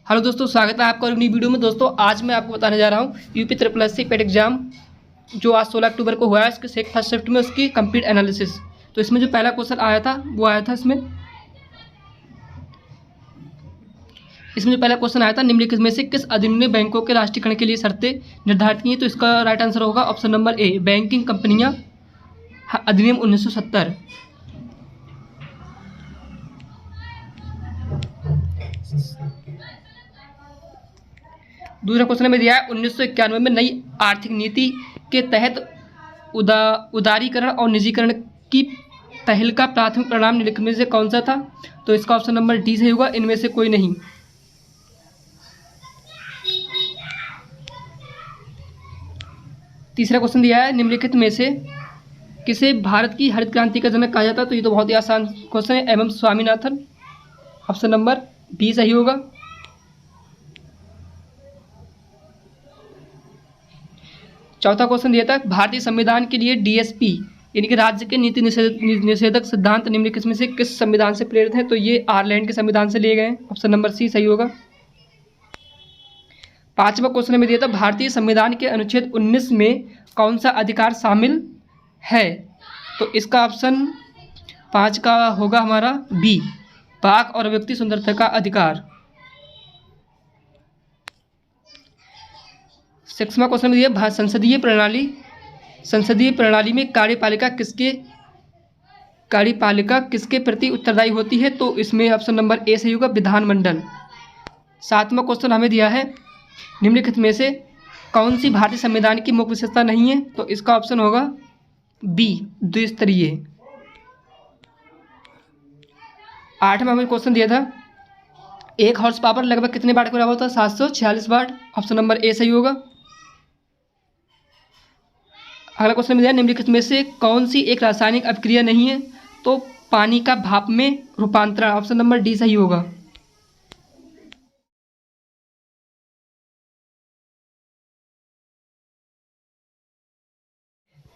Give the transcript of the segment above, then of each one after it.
Hello दोस्तों, स्वागत है आपका एक नई वीडियो में। दोस्तों आज मैं आपको बताने जा रहा हूँ यूपी SSC पेट एग्जाम जो आज 16 अक्टूबर को हुआ है, इसके फर्स्ट शिफ्ट में उसकी कंप्लीट एनालिसिस। तो इसमें जो पहला क्वेश्चन आया था वो आया था इसमें जो पहला क्वेश्चन आया था, निम्नलिखित में से किस अधिनियम ने बैंकों के राष्ट्रीयकरण के लिए शर्तें निर्धारित की हैं? तो इसका राइट आंसर होगा ऑप्शन नंबर ए, बैंकिंग कंपनियां अधिनियम 1970। दूसरा क्वेश्चन में दिया है 1991 में नई आर्थिक नीति के तहत उदारीकरण और निजीकरण की पहल का प्राथमिक परिणाम निम्नलिखित में से कौन सा था? तो इसका ऑप्शन नंबर डी सही होगा, इनमें से कोई नहीं। तीसरा क्वेश्चन दिया है निम्नलिखित में से किसे भारत की हरित क्रांति का जनक कहा जाता है? तो ये तो बहुत ही आसान क्वेश्चन है, M Swaminathan. Option number B सही होगा। चौथा क्वेश्चन दिया था भारतीय संविधान के लिए डीएसपी यानी कि राज्य के नीति निषेधक सिद्धांत निम्नलिखित में से किस संविधान से प्रेरित हैं? तो ये आयरलैंड के संविधान से लिए गए हैं। ऑप्शन नंबर सी सही होगा। पांचवा क्वेश्चन में दिया था भारतीय संविधान के अनुच्छेद 19 में कौन सा अधिकार शामिल है? तो इसका ऑप्शन 5 का होगा हमारा बी, वाक और व्यक्ति सुंदरता का अधिकार। सिक्सवां क्वेश्चन में दिया संसदीय प्रणाली में कार्यपालिका किसके प्रति उत्तरदायी होती है? तो इसमें ऑप्शन नंबर ए सही होगा, विधानमंडल। सातवां क्वेश्चन हमें दिया है निम्नलिखित में से कौन सी भारतीय संविधान की मुख्य विशेषता नहीं है? तो इसका ऑप्शन होगा बी, द्विस्तरीय। आठवां हमें क्वेश्चन दिया था 1 हॉर्स पावर लगभग कितने वाट के बराबर होता है? 746 वाट। ऑप्शन नंबर ए सही होगा। अगला क्वेश्चन में दिया निम्नलिखित में से कौन सी एक रासायनिक अभिक्रिया नहीं है? तो पानी का भाप में रूपांतरण। ऑप्शन नंबर डी सही होगा।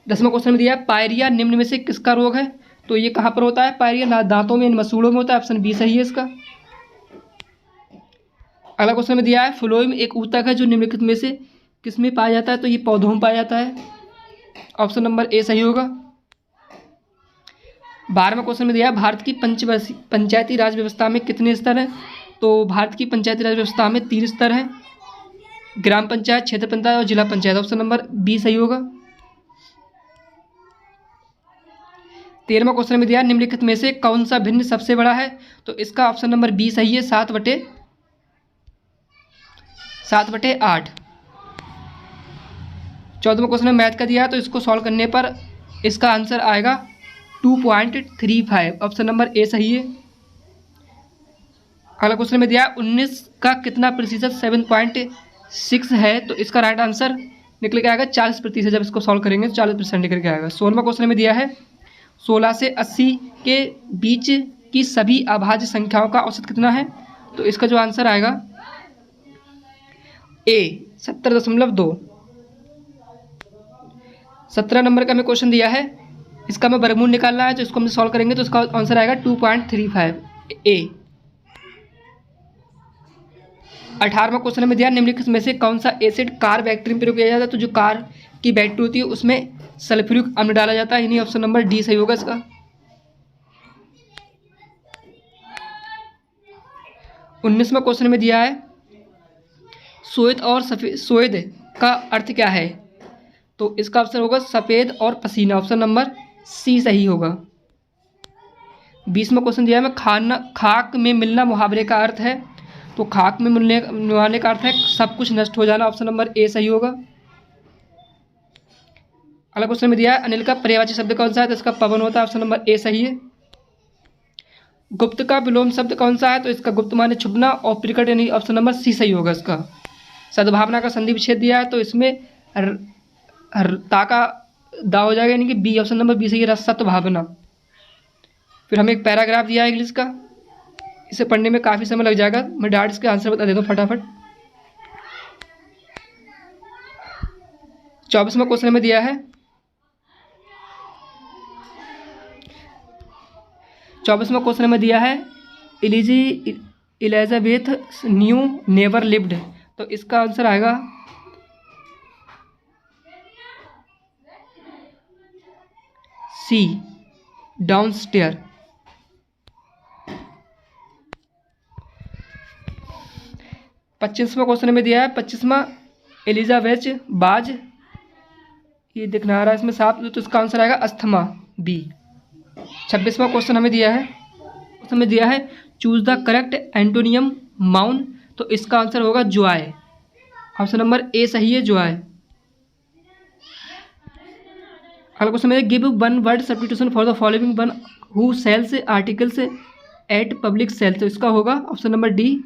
दसवां क्वेश्चन में दिया पायरिया निम्न में से किसका रोग है? तो ये कहाँ पर होता है? पायरिया दांतों में, मसूड़ों में होता है। ऑप्शन बी सही है इसका। अगला क्वेश्चन में दिया है फ्लोएम एक ऊतक है जो निम्नलिखित में से किसमें पाया जाता है? तो ये पौधों में पाया जाता है। ऑप्शन नंबर ए सही होगा। 12वां क्वेश्चन में दिया है भारत की पंचायती राज व्यवस्था में कितने स्तर हैं? तो भारत की पंचायती राज व्यवस्था में 3 स्तर हैं, ग्राम पंचायत, क्षेत्र पंचायत और जिला पंचायत। ऑप्शन नंबर बी सही होगा। 13वां क्वेश्चन में दिया है निम्नलिखित में से कौन सा भिन्न सबसे बड़ा है? तो इसका ऑप्शन नंबर बी सही है, 7/8। 14वां क्वेश्चन में मैथ का दिया है, तो इसको सॉल्व करने पर इसका आंसर आएगा 2.35। ऑप्शन नंबर ए सही है। अगला क्वेश्चन में दिया 19 का कितना प्रतिशत 7.6 है? तो इसका राइट आंसर निकल के आएगा 40%। जब इसको सॉल्व करेंगे तो 40% निकल के आएगा। 16वां क्वेश्चन में दिया है 16 से 80 के बीच की सभी अभाज्य संख्याओं का औसत कितना है? तो इसका जो आंसर आएगा ए, 70.2। 17 नंबर का हमें क्वेश्चन दिया है, इसका हमें वर्गमूल निकालना है, तो इसको हम सॉल्व करेंगे तो इसका आंसर आएगा 2.35 ए। 18वां क्वेश्चन में दिया निम्नलिखित में से कौन सा एसिड कार बैक्टीरिया में प्रयोग किया जाता है? तो जो कार की बैटरी होती है उसमें सल्फ्यूरिक अम्ल डाला जाता है, यानी ऑप्शन नंबर डी सही होगा इसका। 19वां क्वेश्चन में दिया है श्वेत का अर्थ क्या है? तो इसका ऑप्शन होगा सफ़ेद और पसीना। ऑप्शन नंबर सी सही होगा। 20वां क्वेश्चन दिया है खाक में मिलना मुहावरे का अर्थ है। तो खाक में मिलने का अर्थ है सब कुछ नष्ट हो जाना। ऑप्शन नंबर ए सही होगा। अगला क्वेश्चन में दिया है अनिल का पर्यायवाची शब्द कौन सा है? तो इसका पवन होता है। ऑप्शन नंबर ए सही है। गुप्त का विलोम शब्द कौन सा है? तो इसका गुप्त माने छुपना और प्रकट यानी ऑप्शन नंबर सी सही होगा इसका। सद्भावना का संधि विच्छेद दिया है, तो इसमें ता का दा हो जाएगा, यानी कि बी, ऑप्शन नंबर बी सही है, सद्भावना। फिर हमें एक पैराग्राफ दिया है इंग्लिश का, इसे पढ़ने में काफ़ी समय लग जाएगा, मैं डायरेक्ट इसके आंसर बता देता हूँ फटाफट। 24वां क्वेश्चन में दिया है 24वां क्वेश्चन में दिया है एलिजाबेथ न्यू नेवर लिव्ड, तो इसका आंसर आएगा सी, डाउनस्टेयर। 25वां क्वेश्चन हमें दिया है, 25वां एलिजाबेथ बाज, ये दिखना आ रहा है इसमें साफ, तो इसका आंसर आएगा अस्थमा, बी। 26वां क्वेश्चन हमें दिया है, उसमें दिया है चूज द करेक्ट एंटोनियम माउन, तो इसका आंसर होगा जॉय, ऑप्शन नंबर ए सही है, जॉय। अगला क्वेश्चन है give one word substitution for the following one who sells articles at public sale, तो इसका होगा ऑप्शन नंबर डी,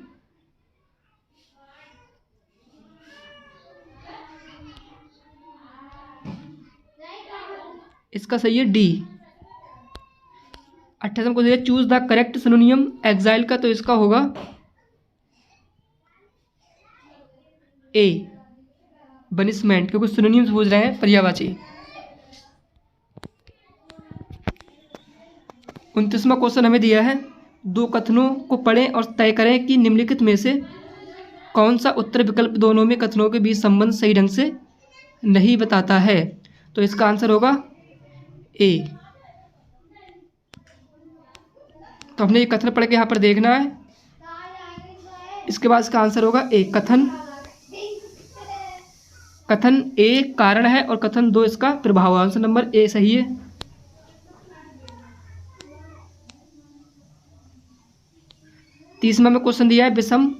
इसका सही है डी। 28वां क्वेश्चन है choose the correct synonym exile का, तो इसका होगा ए, बनिशमेंट, क्योंकि सिनोनियम्स पूछ रहे हैं पर्यायवाची। 29वां क्वेश्चन हमें दिया है दो कथनों को पढ़ें और तय करें कि निम्नलिखित में से कौन सा उत्तर विकल्प दोनों में कथनों के बीच संबंध सही ढंग से नहीं बताता है, तो इसका आंसर होगा ए। तो हमने ये कथन पढ़ के यहाँ पर देखना है, इसके बाद इसका आंसर होगा ए, कथन ए कारण है और कथन दो इसका प्रभाव है, आंसर नंबर ए सही है। 30वां में क्वेश्चन दिया है विषम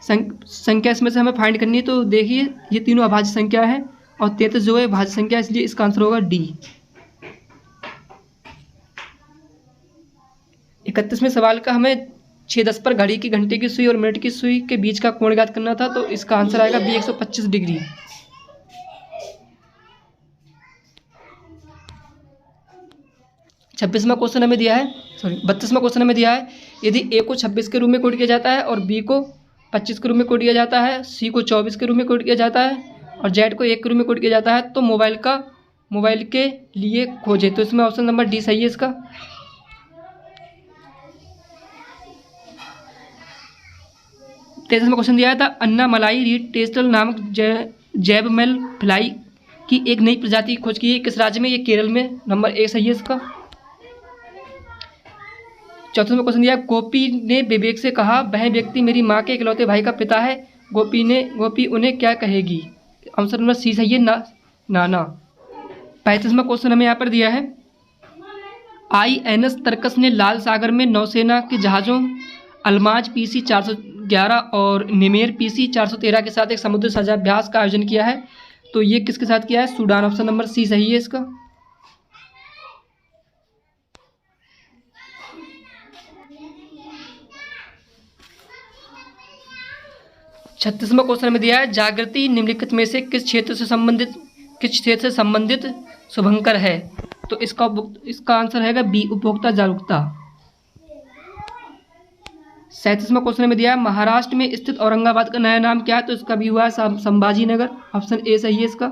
संख्या, इसमें से हमें फाइंड करनी है, तो देखिए ये तीनों अभाज्य संख्या है और 33 जो है भाज्य संख्या, इसलिए इसका आंसर होगा डी। 31वें सवाल का हमें 6:10 पर घड़ी की घंटे की सुई और मिनट की सुई के बीच का कोण ज्ञात करना था, तो इसका आंसर आएगा बी, 125 डिग्री। 26वां क्वेश्चन हमें दिया है, 32वां क्वेश्चन हमें दिया है यदि ए को 26 के रूप में कोड किया जाता है और बी को 25 के रूप में कोड किया जाता है, सी को 24 के रूप में कोड किया जाता है और जेड को 1 के रूप में कोड किया जाता है, तो मोबाइल के लिए खोजें, तो इसमें ऑप्शन नंबर डी सही है इसका। 33वां क्वेश्चन दिया था अन्ना मलाई रीड टेस्टल नामक जैबमेल फ्लाई की एक नई प्रजाति की खोज की है किस राज्य में, ये केरल में, नंबर ए सही है इसका। 34वां क्वेश्चन दिया गोपी ने विवेक से कहा वह व्यक्ति मेरी माँ के इकलौते भाई का पिता है, गोपी उन्हें क्या कहेगी, आंसर नंबर सी सही है, नाना। 35वां क्वेश्चन हमें यहाँ पर दिया है INS तरकस ने लाल सागर में नौसेना के जहाज़ों अल्माज PC 411 और निमेर PC 413 के साथ एक समुद्र साझाभ्यास का आयोजन किया है, तो ये किसके साथ किया है, सूडान, ऑप्शन नंबर सी सही है इसका। 36वां क्वेश्चन में दिया है जागृति निम्नलिखित में से किस क्षेत्र से संबंधित शुभंकर है, तो इसका आंसर है बी, उपभोक्ता जागरूकता। 37वां क्वेश्चन में दिया है महाराष्ट्र में स्थित औरंगाबाद का नया नाम क्या है, तो इसका भी हुआ है संभाजी नगर, ऑप्शन ए सही है इसका।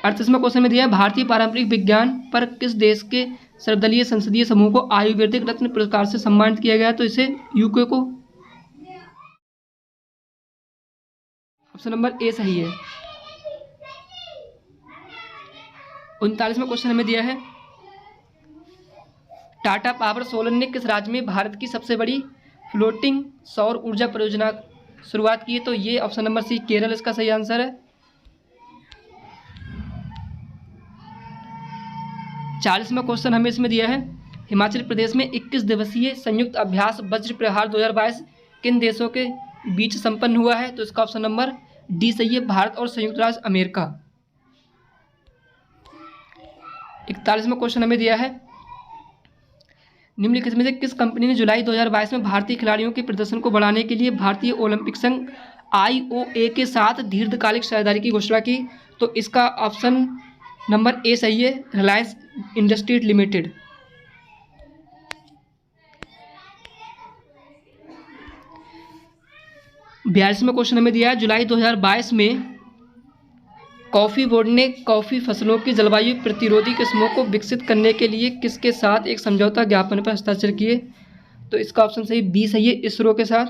38वां क्वेश्चन में दिया है भारतीय पारंपरिक विज्ञान पर किस देश के सर्वदलीय संसदीय समूह को आयुर्वेदिक रत्न पुरस्कार से सम्मानित किया गया, तो इसे यूके को, ऑप्शन नंबर ए सही है। 39वां क्वेश्चन हमें दिया है टाटा पावर सोलर ने किस राज्य में भारत की सबसे बड़ी फ्लोटिंग सौर ऊर्जा परियोजना शुरुआत की है, तो ये ऑप्शन नंबर सी केरल इसका सही आंसर है। 40वां क्वेश्चन हमें इसमें दिया है हिमाचल प्रदेश में 21 दिवसीय संयुक्त अभ्यास वज्र प्रहार 2022 किन देशों के बीच संपन्न हुआ है, तो इसका ऑप्शन नंबर डी सही है, भारत और संयुक्त राज्य अमेरिका। 41वां क्वेश्चन हमें दिया है निम्नलिखित में से किस कंपनी ने जुलाई 2022 में भारतीय खिलाड़ियों के प्रदर्शन को बढ़ाने के लिए भारतीय ओलंपिक संघ IOA के साथ दीर्घकालिक साझेदारी की घोषणा की, तो इसका ऑप्शन नंबर ए सही है, रिलायंस इंडस्ट्रीज लिमिटेड। 42वां क्वेश्चन हमें दिया है जुलाई 2022 में कॉफ़ी बोर्ड ने कॉफ़ी फसलों की जलवायु प्रतिरोधी किस्मों को विकसित करने के लिए किसके साथ एक समझौता ज्ञापन पर हस्ताक्षर किए? तो इसका ऑप्शन सही बी सही है, इसरो के साथ।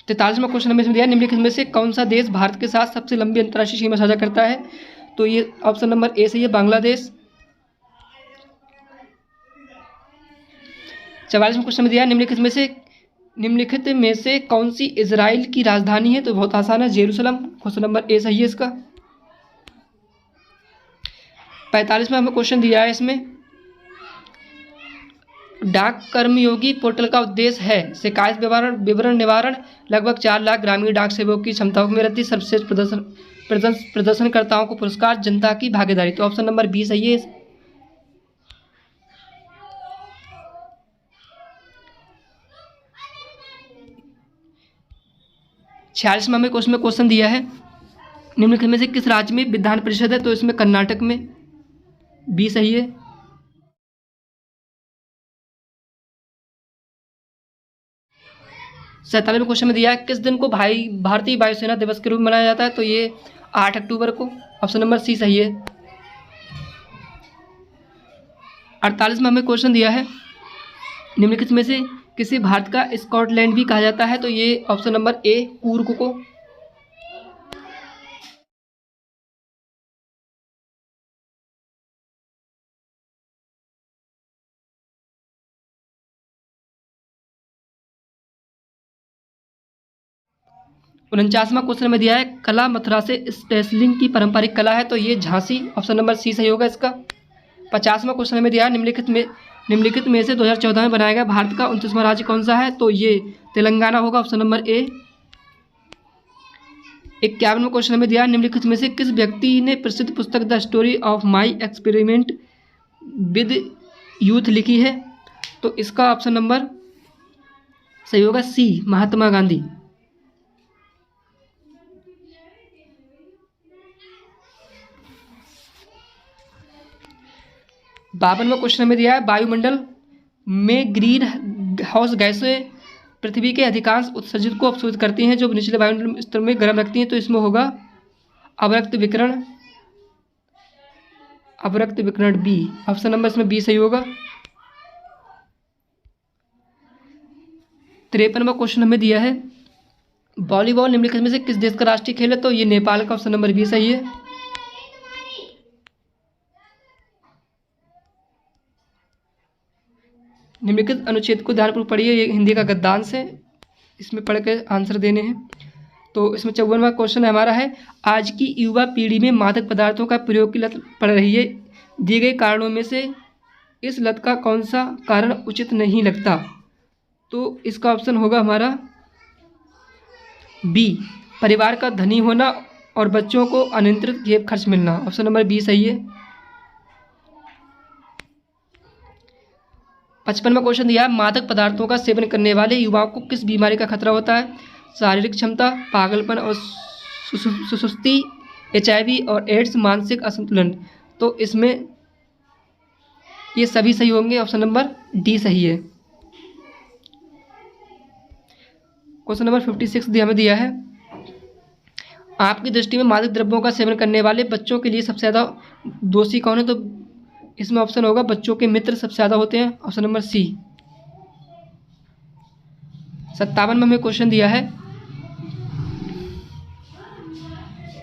तैंतालीसवां क्वेश्चन हमें इसमें दिया है, निम्नलिखित में से कौन सा देश भारत के साथ सबसे लंबी अंतर्राष्ट्रीय सीमा साझा करता है? तो ये ऑप्शन नंबर ए सही है, बांग्लादेश। 44वां क्वेश्चन में दिया है, निम्नलिखित में से कौन सी इजराइल की राजधानी है? तो बहुत आसान है, जेरूसलम। क्वेश्चन नंबर ए सही है इसका। 45वां हमें क्वेश्चन दिया है इसमें, डाक कर्मयोगी पोर्टल का उद्देश्य है शिकायत विवरण निवारण, लगभग 4 लाख ग्रामीण डाक सेवकों की क्षमताओं में वृद्धि, सर्वश्रेष्ठ प्रदर्शनकर्ताओं को पुरस्कार, जनता की भागीदारी। तो ऑप्शन नंबर बी सही है। 46वां में क्वेश्चन दिया है, निम्नलिखित में से किस राज्य में विधान परिषद है? तो इसमें कर्नाटक में, बी सही है। 47वें क्वेश्चन में दिया है, किस दिन को भारतीय वायुसेना दिवस के रूप में मनाया जाता है? तो ये 8 अक्टूबर को। ऑप्शन नंबर सी सही है। 48 में हमें क्वेश्चन दिया है, निम्नलिखित में से किसी भारत का स्कॉटलैंड भी कहा जाता है? तो ये ऑप्शन नंबर ए कूर्ग को। 49वां क्वेश्चन में दिया है, कला मथुरा से स्टेसलिंग की पारंपरिक कला है? तो ये झांसी। ऑप्शन नंबर सी सही होगा इसका। 50वां क्वेश्चन में दिया है, निम्नलिखित में से 2014 में बनाया गया भारत का 29वां राज्य कौन सा है? तो ये तेलंगाना होगा। Option number A. 51वां क्वेश्चन में दिया है, निम्नलिखित में से किस व्यक्ति ने प्रसिद्ध पुस्तक the story of my experiment with youth लिखी है? तो इसका ऑप्शन नंबर सही होगा सी, महात्मा गांधी। 52वां क्वेश्चन में दिया है, वायुमंडल में ग्रीन हाउस गैसें पृथ्वी के अधिकांश उत्सर्जित को अवशोषित करती हैं जो निचले वायुमंडल स्तर में गर्म रखती हैं? तो इसमें होगा अवरक्त विकिरण बी। ऑप्शन नंबर इसमें बी सही होगा। 53वां क्वेश्चन हमें दिया है, वॉलीबॉल निम्नलिखित में से किस देश का राष्ट्रीय खेल है? तो ये नेपाल का। ऑप्शन नंबर बी सही है। निम्नलिखित अनुच्छेद को ध्यानपूर्वक पढ़िए, ये हिंदी का गद्यांश है, इसमें पढ़ के आंसर देने हैं। तो इसमें 54वां क्वेश्चन हमारा है, आज की युवा पीढ़ी में मादक पदार्थों का प्रयोग की लत पड़ रही है, दिए गए कारणों में से इस लत का कौन सा कारण उचित नहीं लगता? तो इसका ऑप्शन होगा हमारा बी, परिवार का धनी होना और बच्चों को अनियंत्रित जेब खर्च मिलना। ऑप्शन नंबर बी सही है। 55वां क्वेश्चन दिया है, मादक पदार्थों का सेवन करने वाले युवाओं को किस बीमारी का खतरा होता है? शारीरिक क्षमता, पागलपन और सुस्ती, HIV और एड्स, मानसिक असंतुलन। तो इसमें ये सभी सही होंगे। ऑप्शन नंबर डी सही है। क्वेश्चन नंबर 56 हमें दिया है, आपकी दृष्टि में मादक द्रव्यों का सेवन करने वाले बच्चों के लिए सबसे ज़्यादा दोषी कौन है? तो इसमें ऑप्शन होगा बच्चों के मित्र सबसे ज़्यादा होते हैं। Option number C. 57 में हमें क्वेश्चन दिया है,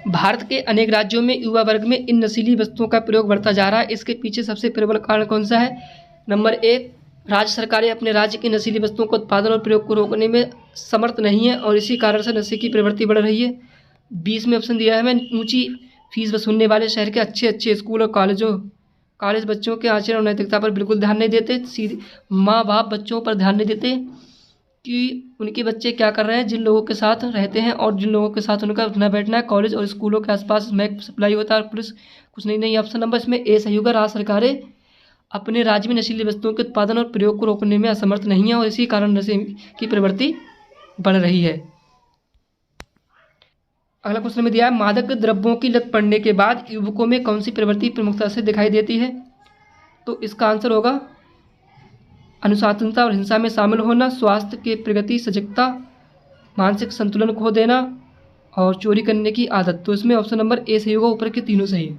भारत के अनेक राज्यों में युवा वर्ग में इन नशीली वस्तुओं का प्रयोग बढ़ता जा रहा है, इसके पीछे सबसे प्रबल कारण कौन सा है? नंबर 1, राज्य सरकारें अपने राज्य की नशीली वस्तुओं को उत्पादन और प्रयोग को रोकने में समर्थ नहीं है और इसी कारण से नशे की प्रवृत्ति बढ़ रही है। 20 में ऑप्शन दिया है हमें, ऊंची फीस वसूलने वाले शहर के अच्छे स्कूल और कॉलेज बच्चों के आचरण और नैतिकता पर बिल्कुल ध्यान नहीं देते। सीधे माँ बाप बच्चों पर ध्यान नहीं देते कि उनके बच्चे क्या कर रहे हैं, जिन लोगों के साथ रहते हैं और जिन लोगों के साथ उनका उठना बैठना है। कॉलेज और स्कूलों के आसपास स्मैक सप्लाई होता है और पुलिस कुछ नहीं। ऑप्शन नंबर इसमें ए सही होगा, राज्य सरकारें अपने राज्य में नशीली वस्तुओं के उत्पादन और प्रयोग को रोकने में असमर्थ नहीं है और इसी कारण नशे की प्रवृत्ति बढ़ रही है। अगला क्वेश्चन में दिया है, मादक द्रव्यों की लत पड़ने के बाद युवकों में कौन सी प्रवृत्ति प्रमुखता से दिखाई देती है? तो इसका आंसर होगा अनुशासनता और हिंसा में शामिल होना, स्वास्थ्य के प्रगति, सजगता, मानसिक संतुलन खो देना और चोरी करने की आदत। तो इसमें ऑप्शन नंबर ए सही होगा, ऊपर के तीनों सही है।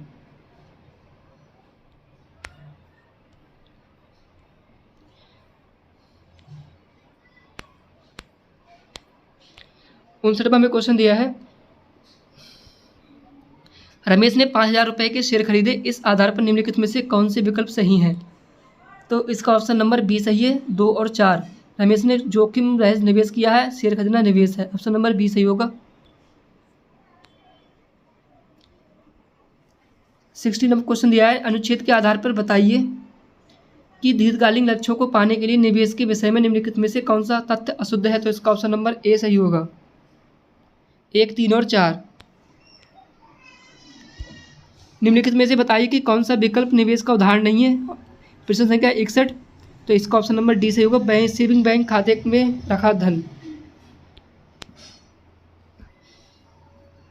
उनसठवां में क्वेश्चन दिया है, रमेश ने 5,000 रुपये के शेयर खरीदे, इस आधार पर निम्नलिखित में से कौन से विकल्प सही हैं? तो इसका ऑप्शन नंबर बी सही है, 2 और 4। रमेश ने जोखिम रहित निवेश किया है, शेयर खरीदना निवेश है, ऑप्शन नंबर बी सही होगा। 60 नंबर क्वेश्चन दिया है, अनुच्छेद के आधार पर बताइए कि दीर्घकालीन लक्ष्यों को पाने के लिए निवेश के विषय में निम्नलिखित में से कौन सा तथ्य अशुद्ध है? तो इसका ऑप्शन नंबर ए सही होगा, 1, 3 और 4। निम्नलिखित में से बताइए कि कौन सा विकल्प निवेश का उदाहरण नहीं है? प्रश्न संख्या 61, तो इसका ऑप्शन नंबर डी सही होगा, बैंक सेविंग बैंक खाते में रखा धन।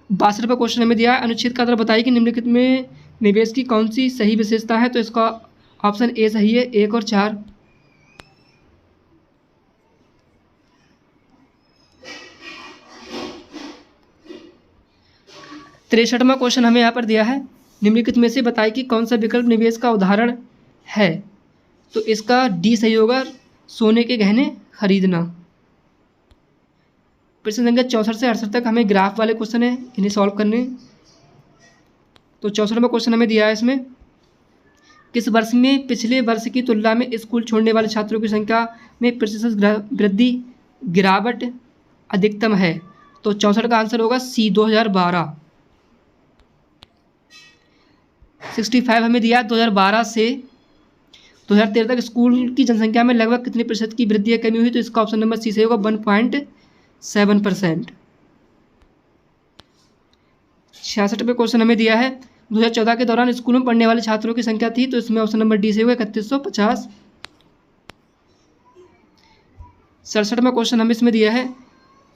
62वां क्वेश्चन हमें दिया है, अनुच्छेद का आधार बताइए कि निम्नलिखित में निवेश की कौन सी सही विशेषता है? तो इसका ऑप्शन ए सही है, 1 और 4। 63वां क्वेश्चन हमें यहाँ पर दिया है, निम्नलिखित में से बताइए कि कौन सा विकल्प निवेश का उदाहरण है? तो इसका डी सही होगा, सोने के गहने खरीदना। प्रश्न संख्या 64 से 68 तक हमें ग्राफ वाले क्वेश्चन है, इन्हें सॉल्व करने। तो 64वां क्वेश्चन हमें दिया है, इसमें किस वर्ष में पिछले वर्ष की तुलना में स्कूल छोड़ने वाले छात्रों की संख्या में प्रतिशत वृद्धि गिरावट अधिकतम है? तो 64 का आंसर होगा सी, 2012। 65 हमें दिया 2012 से 2013 तक स्कूल की जनसंख्या में लगभग कितने प्रतिशत की वृद्धि या कमी हुई? तो इसका ऑप्शन नंबर सी सही होगा, 1.7%। 66वें क्वेश्चन हमें दिया है, 2014 के दौरान स्कूल में पढ़ने वाले छात्रों की संख्या थी, तो इसमें ऑप्शन नंबर डी सही होगा, 3150। 67वां क्वेश्चन हमें इसमें दिया है,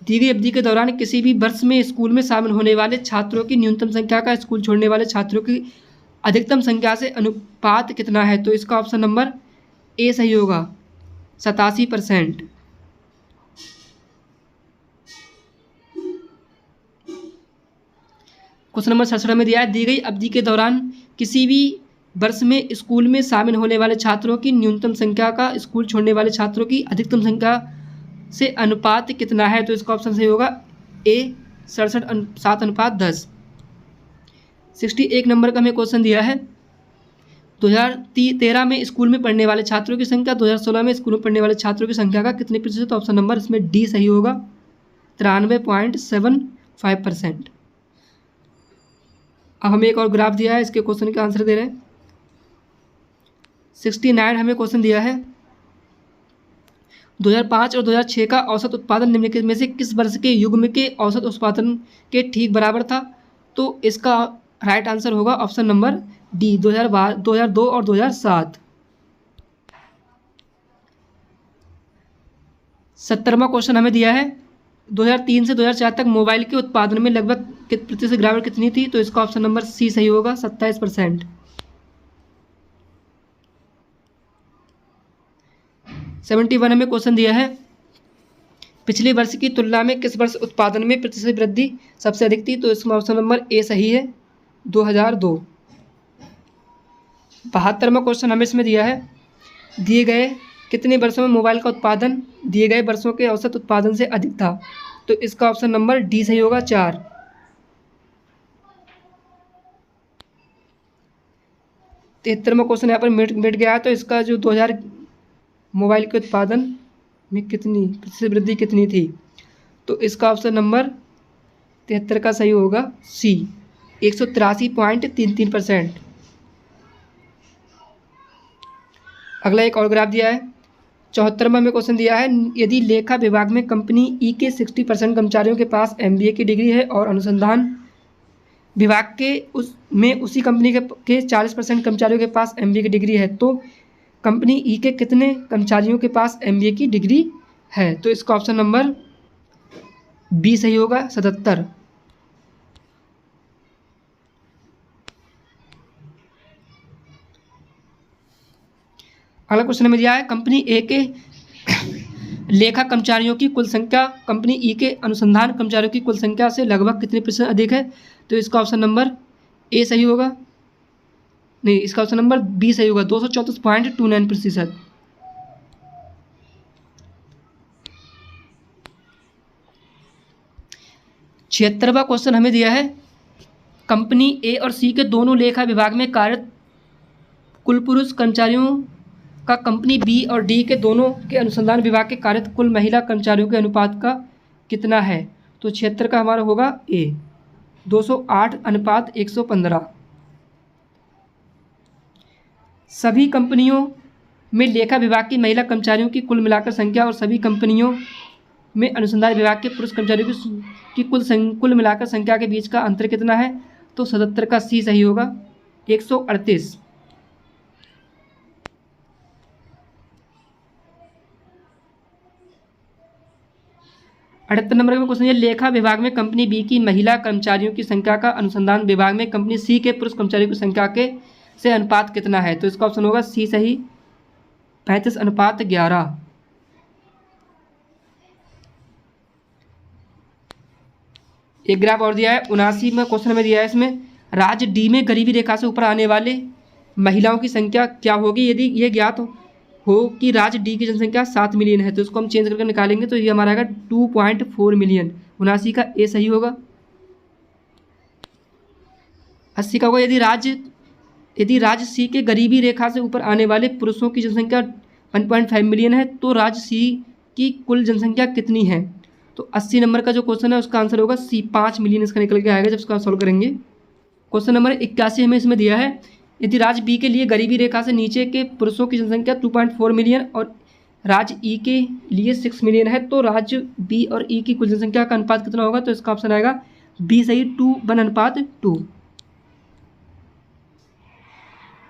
दी गई अवधि के दौरान किसी भी वर्ष में स्कूल में शामिल होने वाले छात्रों की न्यूनतम संख्या का स्कूल छोड़ने वाले छात्रों की अधिकतम संख्या से अनुपात कितना है? तो इसका ऑप्शन नंबर ए सही होगा, 87%। क्वेश्चन नंबर 67 में दिया है, दी गई अवधि के दौरान किसी भी वर्ष में स्कूल में शामिल होने वाले छात्रों की न्यूनतम संख्या का स्कूल छोड़ने वाले छात्रों की अधिकतम संख्या से अनुपात कितना है? तो इसका ऑप्शन सही होगा ए, 67:7:10। 61 नंबर का हमें क्वेश्चन दिया है, 2013 में स्कूल में पढ़ने वाले छात्रों की संख्या 2016 में स्कूल में पढ़ने वाले छात्रों की संख्या का कितने प्रतिशत? ऑप्शन नंबर इसमें डी सही होगा, 93.75%। अब हमें एक और ग्राफ दिया है, इसके क्वेश्चन का आंसर दे रहे हैं। 69 हमें क्वेश्चन दिया है, 2005 और 2006 का औसत उत्पादन निम्नलिखित में से किस वर्ष के युग्म के औसत उत्पादन के ठीक बराबर था? तो इसका राइट आंसर होगा ऑप्शन नंबर डी, 2002 और 2007। 70वां क्वेश्चन हमें दिया है, 2003 से 2004 तक मोबाइल के उत्पादन में लगभग प्रतिशत गिरावट कितनी थी? तो इसका ऑप्शन नंबर सी सही होगा, 27%। 71 हमें क्वेश्चन दिया है, पिछले वर्ष की तुलना में किस वर्ष उत्पादन में प्रतिशत वृद्धि सबसे अधिक थी? तो इसमें ऑप्शन नंबर ए सही है, 2002। 72वां क्वेश्चन हमें इसमें दिया है, दिए गए कितने वर्षों में मोबाइल का उत्पादन दिए गए वर्षों के औसत उत्पादन से अधिक था? तो इसका ऑप्शन नंबर डी सही होगा, 4। 73वां क्वेश्चन यहाँ पर मिट गया है, तो इसका जो 2000 मोबाइल के उत्पादन में कितनी प्रतिशत वृद्धि कितनी थी? तो इसका ऑप्शन नंबर 73 का सही होगा सी, 183.33%। अगला एक और ग्राफ दिया है, 74वां में क्वेश्चन दिया है, यदि लेखा विभाग में कंपनी ई के 60% कर्मचारियों के पास MBA की डिग्री है और अनुसंधान विभाग के उसी कंपनी के 40% कर्मचारियों के पास MBA की डिग्री है, तो कंपनी ई के कितने कर्मचारियों के पास MBA की डिग्री है? तो इसका ऑप्शन नंबर बी सही होगा, 77। अगला क्वेश्चन में दिया है कंपनी ए के लेखा कर्मचारियों की कुल संख्या कंपनी ई के अनुसंधान कर्मचारियों की कुल संख्या से लगभग कितने प्रतिशत अधिक है। तो इसका ऑप्शन नंबर ए सही होगा, नहीं इसका ऑप्शन नंबर बी सही होगा, 234.29%। छिहत्तरवां क्वेश्चन हमें दिया है कंपनी ए और सी के दोनों लेखा विभाग में कार्यरत कुल पुरुष कर्मचारियों का कंपनी बी और डी के दोनों के अनुसंधान विभाग के कार्यरत कुल महिला कर्मचारियों के अनुपात का कितना है। तो 76 का हमारा होगा ए, 208:115। सभी कंपनियों में लेखा विभाग की महिला कर्मचारियों की कुल मिलाकर संख्या और सभी कंपनियों में अनुसंधान विभाग के पुरुष कर्मचारियों की कुल मिलाकर संख्या के बीच का अंतर कितना है। तो 77 का सी सही होगा, 138। अठहत्तर नंबर का क्वेश्चन है लेखा विभाग में कंपनी बी की महिला कर्मचारियों की संख्या का अनुसंधान विभाग में कंपनी सी के पुरुष कर्मचारियों की संख्या के से अनुपात कितना है। तो इसका ऑप्शन होगा सी सही, 35:11। एक ग्राफ और दिया है 79 में क्वेश्चन में दिया है, इसमें राज्य डी में गरीबी रेखा से ऊपर आने वाले महिलाओं की संख्या क्या होगी यदि ये ज्ञात हो कि राज्य डी की जनसंख्या 7 मिलियन है। तो इसको हम चेंज करके निकालेंगे तो ये हमारा आएगा 2.4 मिलियन। 79 का ए सही होगा। 80 का होगा यदि राज्य सी के गरीबी रेखा से ऊपर आने वाले पुरुषों की जनसंख्या 1.5 मिलियन है तो राज्य सी की कुल जनसंख्या कितनी है। तो 80 नंबर का जो क्वेश्चन है उसका आंसर होगा सी, 5 मिलियन इसका निकल के आएगा जब इसका सॉल्व करेंगे। क्वेश्चन नंबर 81 हमें इसमें दिया है यदि राज्य बी के लिए गरीबी रेखा से नीचे के पुरुषों की जनसंख्या 2.4 मिलियन और राज्य ई के लिए 6 मिलियन है तो राज्य बी और ई की कुल जनसंख्या का अनुपात कितना होगा। तो इसका ऑप्शन आएगा बी सही, 2:1:2।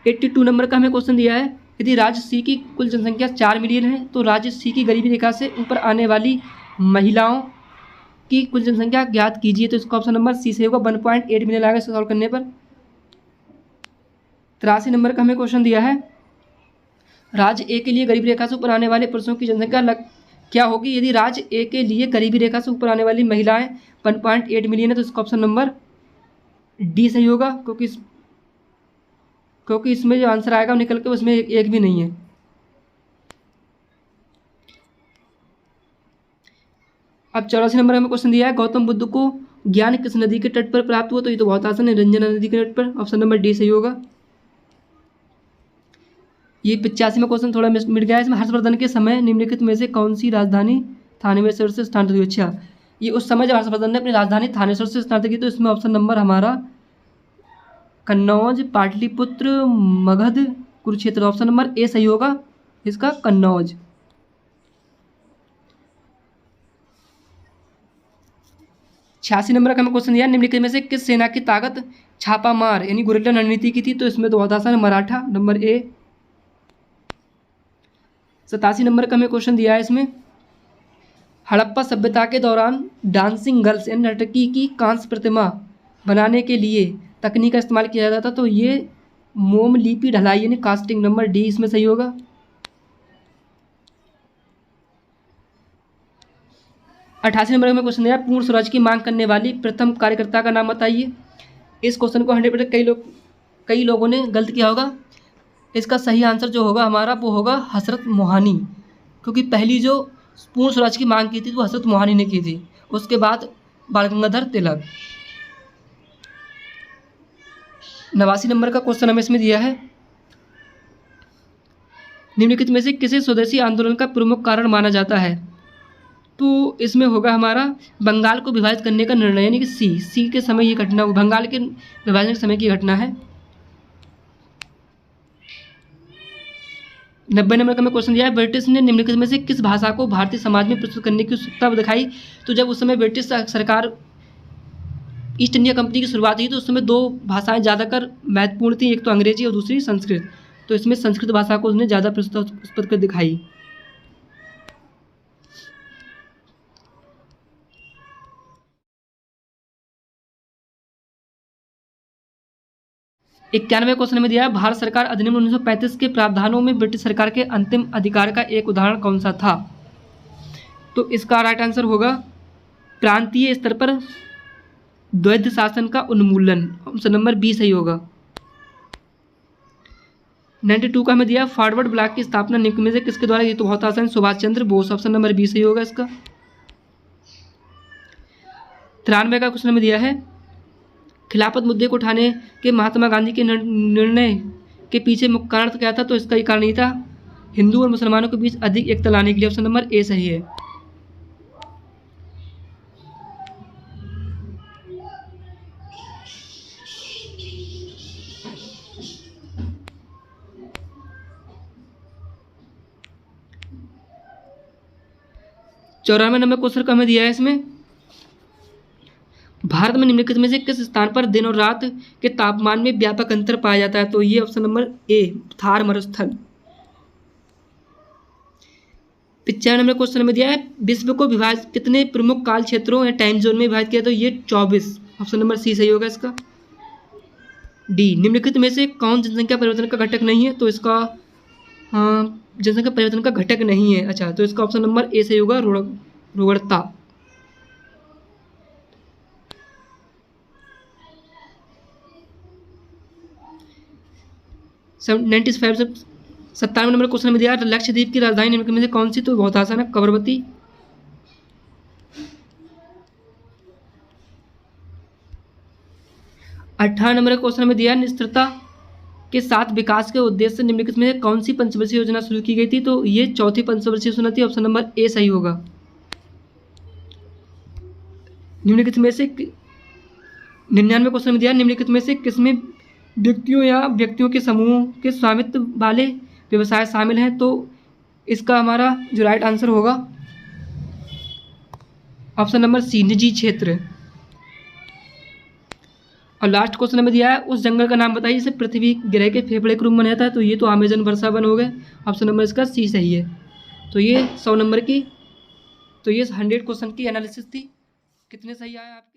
82 नंबर का हमें क्वेश्चन दिया है यदि राज्य सी की कुल जनसंख्या 4 मिलियन है तो राज्य सी की गरीबी रेखा से ऊपर आने वाली महिलाओं की कुल जनसंख्या ज्ञात कीजिए। तो इसका ऑप्शन नंबर सी से होगा, 1.8 मिलियन आएगा इसको सॉल्व करने पर। 83 नंबर का हमें क्वेश्चन दिया है राज्य ए के लिए गरीबी रेखा से ऊपर आने वाले पुरुषों की जनसंख्या क्या होगी यदि राज्य ए के लिए गरीबी रेखा से ऊपर आने वाली महिलाएं 1.8 मिलियन है। तो इसका ऑप्शन नंबर डी सही होगा क्योंकि इसमें जो आंसर आएगा वो निकल के उसमें एक भी नहीं है। अब 84 नंबर हमें क्वेश्चन दिया है गौतम बुद्ध को ज्ञान किस नदी के तट पर प्राप्त हुआ। तो ये तो बहुत आसान है, रंजना नदी के तट पर। ऑप्शन नंबर डी सही होगा। ये 85 में क्वेश्चन थोड़ा मिट गया है, इसमें हर्षवर्धन के समय निम्नलिखित में से कौन सी राजधानी थानेश्वर से स्थानांतरित हुई। अच्छा, ये उस समय जब हर्षवर्धन ने अपनी राजधानी थानेश्वर से स्थानांतरित की तो इसमें ऑप्शन नंबर हमारा कन्नौज, पाटलिपुत्र, मगध, कुरुक्षेत्र। ऑप्शन नंबर ए सही होगा इसका, कन्नौज। 86 नंबर का हमें क्वेश्चन दिया निम्नलिखित में से किस सेना की ताकत छापा मार यानी गुरिल्ला रणनीति की थी। तो इसमें तो बहुत आसान है, मराठा, नंबर ए। 87 नंबर का हमें क्वेश्चन दिया है इसमें हड़प्पा सभ्यता के दौरान डांसिंग गर्ल्स यानी नर्तकी की कांस्य प्रतिमा बनाने के लिए तकनीक का इस्तेमाल किया जाता था। तो ये मोम लिपि ढलाई यानी कास्टिंग, नंबर डी इसमें सही होगा। 88 नंबर में क्वेश्चन दिया पूर्ण स्वराज की मांग करने वाली प्रथम कार्यकर्ता का नाम बताइए। इस क्वेश्चन को 100% कई लोगों ने गलत किया होगा। इसका सही आंसर जो होगा हमारा वो होगा हसरत मोहानी, क्योंकि पहली जो पूर्ण स्वराज की मांग की थी वो हसरत मोहानी ने की थी, उसके बाद बाल गंगाधर तिलक। 89 नंबर का क्वेश्चन हमें इसमें दिया है निम्नलिखित में से किसे स्वदेशी आंदोलन का प्रमुख कारण माना जाता है। तो इसमें होगा हमारा बंगाल को विभाजित करने का निर्णय यानी कि सी के समय ये घटना, बंगाल के विभाजन के समय की घटना है। 90 नंबर का हमें क्वेश्चन दिया है ब्रिटिश ने निम्नलिखित में से किस भाषा को भारतीय समाज में प्रस्तुत करने की उत्सुकता दिखाई। तो जब उस समय ब्रिटिश सरकार ईस्ट इंडिया कंपनी की शुरुआत हुई तो उस समय 2 भाषाएं ज़्यादातर महत्वपूर्ण थी, एक तो अंग्रेजी और दूसरी संस्कृत। तो इसमें संस्कृत भाषा को उसने ज़्यादा प्रस्तुत कर दिखाई। 91 क्वेश्चन में दिया है भारत सरकार अधिनियम 1935 के प्रावधानों में ब्रिटिश सरकार के अंतिम अधिकार का एक उदाहरण कौन सा था? तो इसका राइट आंसर होगा प्रांतीय स्तर पर द्वैध शासन का उन्मूलन, ऑप्शन नंबर बी सही होगा। 92 का हमें दिया फॉरवर्ड ब्लॉक की स्थापना निम्न में से किसके द्वारा? ये तो बहुत आसान, Subhash Chandra Bose, option number B सही होगा इसका। 93 का क्वेश्चन में दिया है खिलाफत मुद्दे को उठाने के महात्मा गांधी के निर्णय के पीछे मुख्य कारण क्या था? तो इसका ये कारण ये था हिंदू और मुसलमानों के बीच अधिक एकता लाने के लिए, ऑप्शन नंबर ए सही है। चौरानवे नंबर क्वेश्चन का हमें दिया है इसमें भारत में निम्नलिखित में से किस स्थान पर दिन और रात के तापमान में व्यापक अंतर पाया जाता है? तो ये ऑप्शन नंबर ए थार मरुस्थल। 95 नंबर क्वेश्चन में दिया है विश्व को विभाजित कितने प्रमुख काल क्षेत्रों या टाइम जोन में विभाजित किया? तो ये 24, ऑप्शन नंबर सी सही होगा इसका। डी निम्नलिखित में से कौन जनसंख्या परिवर्तन का घटक नहीं है? तो इसका जनसंख्या परिवर्तन का घटक नहीं है, अच्छा, तो इसका ऑप्शन नंबर ए सही होगा रुग्णता। 97 नंबर क्वेश्चन में दिया लक्षद्वीप की राजधानी निम्नलिखित में से कौन सी? तो बहुत आसान है, कवरवती। 18 नंबर क्वेश्चन में दिया निश्चितता के साथ विकास के उद्देश्य से निम्नलिखित में कौन सी पंचवर्षीय योजना शुरू की गई थी? तो ये चौथी पंचवर्षीय योजना थी, ऑप्शन नंबर ए सही होगा। निम्नलिखित में से 99 क्वेश्चन में दिया निम्नलिखित में से किसमें व्यक्तियों या व्यक्तियों के समूह के स्वामित्व वाले व्यवसाय शामिल हैं? तो इसका हमारा जो राइट आंसर होगा ऑप्शन नंबर सी निजी क्षेत्र। और लास्ट क्वेश्चन में दिया है उस जंगल का नाम बताइए जिसे पृथ्वी ग्रह के फेफड़े के रूप में माना जाता है? तो ये तो अमेजन वर्षा वन हो गए, ऑप्शन नंबर इसका सी सही है। तो ये 100 नंबर की, तो ये 100 क्वेश्चन की एनालिसिस थी। कितने सही आए आप?